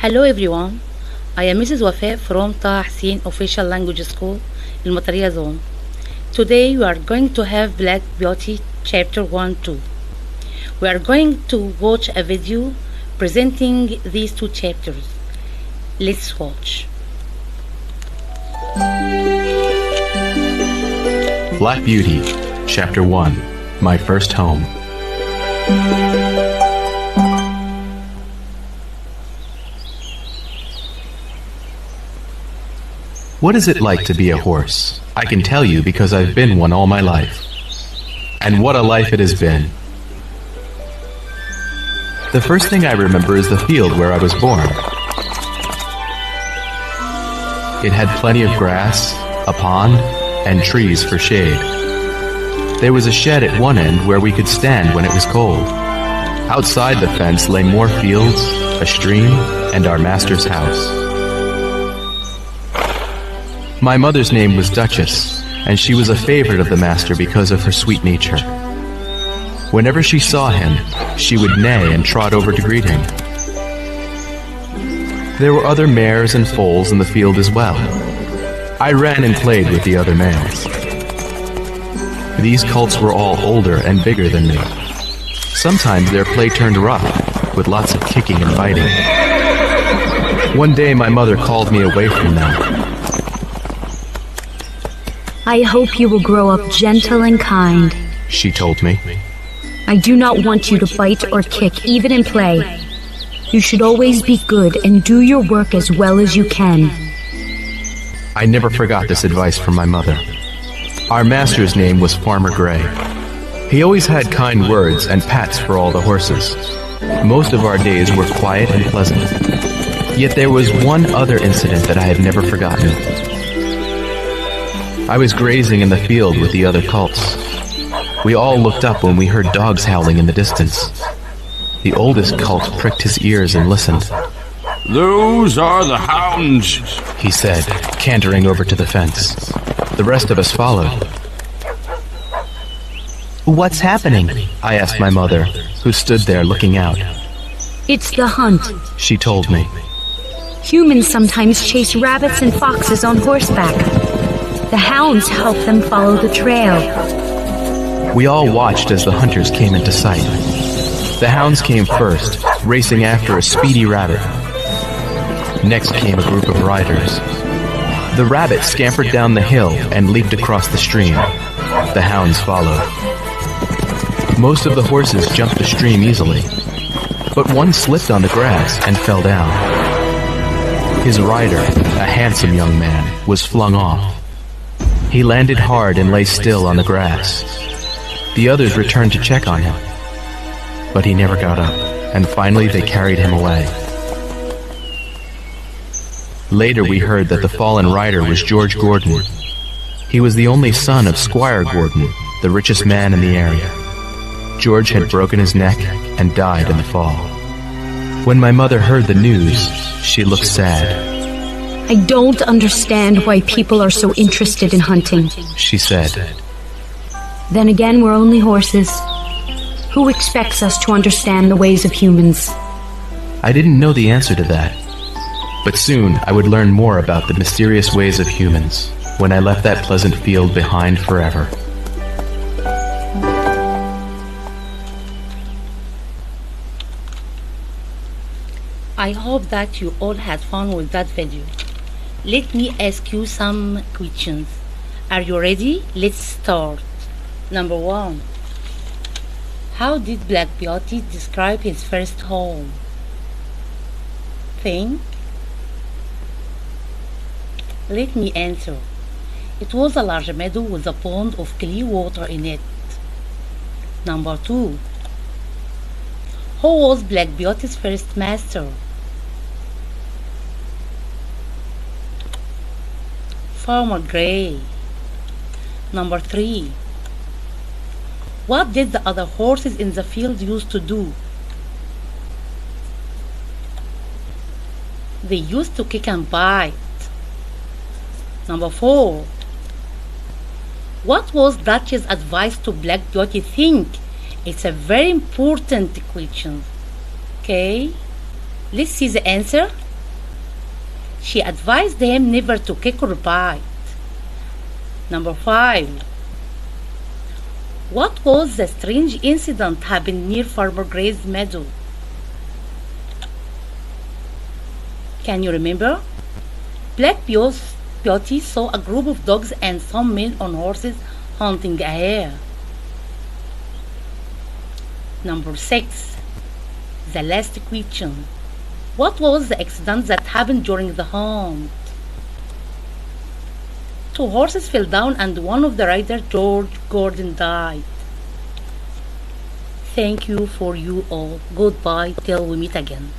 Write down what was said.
Hello everyone, I am Mrs. Wafa from Taha Hussein Official Language School in Matariya Zone. Today we are going to have Black Beauty Chapter 1-2. We are going to watch a video presenting these two chapters. Let's watch. Black Beauty, Chapter 1, My First Home. What is it like to be a horse? I can tell you because I've been one all my life. And what a life it has been. The first thing I remember is the field where I was born. It had plenty of grass, a pond, and trees for shade. There was a shed at one end where we could stand when it was cold. Outside the fence lay more fields, a stream, and our master's house. My mother's name was Duchess, and she was a favorite of the master because of her sweet nature. Whenever she saw him, she would neigh and trot over to greet him. There were other mares and foals in the field as well. I ran and played with the other males. These colts were all older and bigger than me. Sometimes their play turned rough, with lots of kicking and biting. One day my mother called me away from them. I hope you will grow up gentle and kind, She told me. I do not want you to bite or kick, even in play. You should always be good and do your work as well as you can. I never forgot this advice from my mother. Our master's name was Farmer Gray. He always had kind words and pats for all the horses. Most of our days were quiet and pleasant. Yet there was one other incident that I have never forgotten. I was grazing in the field with the other colts. We all looked up when we heard dogs howling in the distance. The oldest colt pricked his ears and listened. "Those are the hounds," he said, cantering over to the fence. The rest of us followed. What's happening? I asked my mother, who stood there looking out. It's the hunt. She told me. Humans sometimes chase rabbits and foxes on horseback. The hounds help them follow the trail. We all watched as the hunters came into sight. The hounds came first, racing after a speedy rabbit. Next came a group of riders. The rabbit scampered down the hill and leaped across the stream. The hounds followed. Most of the horses jumped the stream easily, but one slipped on the grass and fell down. His rider, a handsome young man, was flung off. He landed hard and lay still on the grass. The others returned to check on him, but he never got up, and finally they carried him away. Later we heard that the fallen rider was George Gordon. He was the only son of Squire Gordon, the richest man in the area. George had broken his neck and died in the fall. When my mother heard the news, she looked sad. I don't understand why people are so interested in hunting, She said. Then again, we're only horses. Who expects us to understand the ways of humans? I didn't know the answer to that. But soon I would learn more about the mysterious ways of humans when I left that pleasant field behind forever. I hope that you all had fun with that video. Let me ask you some questions. Are you ready? Let's start. Number 1. How did Black Beauty describe his first home? Think. Let me answer. It was a large meadow with a pond of clear water in it. Number 2. Who was Black Beauty's first master? Farmer Gray. Number 3. What did the other horses in the field used to do? They used to kick and bite. Number 4. What was Duchess' advice to Black Beauty? Think. It's a very important question. Okay, let's see the answer. She advised him never to kick or bite. Number 5. What was the strange incident happened near Farmer Gray's meadow? Can you remember? Black Beauty saw a group of dogs and some men on horses hunting a hare. Number 6. The last question. What was the accident that happened during the hunt? 2 horses fell down and one of the riders, George Gordon, died. Thank you for you all. Goodbye till we meet again.